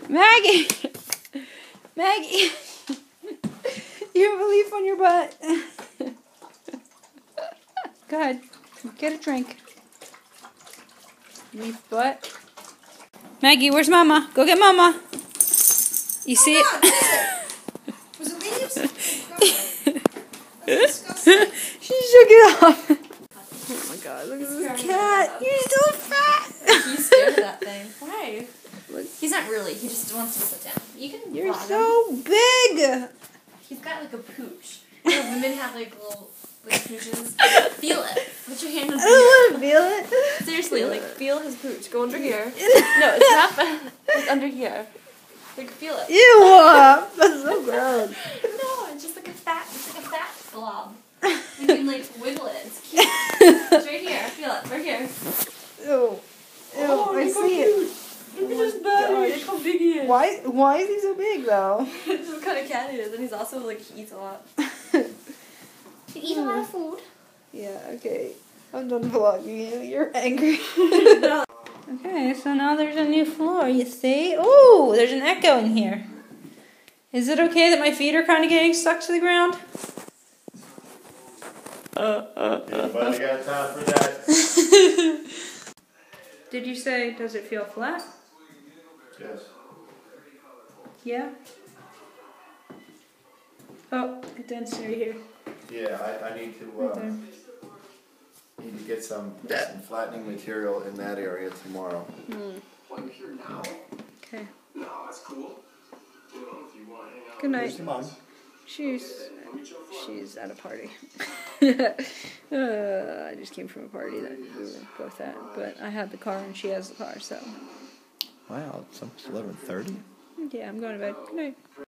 Maggie! Maggie! You have a leaf on your butt. Go ahead. Get a drink. Leaf butt. Maggie, where's Mama? Go get Mama. You see it? Was it leaves? That's disgusting. She shook it off. Oh my god, look at this cat. You're so fat. He's scared of that thing. Why? He's not really. He just wants to sit down. You can. You're vlog so him. big. He's got like a pooch. You know, women have like little pooches. Feel it. Put your hand under I here. don't want to feel it. Seriously, like feel his pooch. Go under here. No, it's not. It's under here. Like feel it. Ew. That's so gross. No, it's just like a fat. It's like a fat blob. You can like wiggle it. It's cute. It's right here. Feel it. Right here. Ew. Ew, I see it. Look at his belly. Look how big he is. Why is he so big though? This is what kind of cat he is, and he's also like he eats a lot. You eat a lot of food. Yeah, okay. I'm done vlogging you. You're angry. Okay, so now there's a new floor, you see? Oh, there's an echo in here. Is it okay that my feet are kind of getting stuck to the ground? Anybody got time for that? Did you say, does it feel flat? Yes. Yeah? Oh, it did right here. Yeah, I need to Right there. need to get some flattening material in that area tomorrow. Okay. No, that's cool. You know, if you want to hang out. Good night. Where's your mom? She's at a party. I just came from a party that we were both at, but I had the car and she has the car, so. Wow, it's 11:30. Yeah, I'm going to bed. Good night.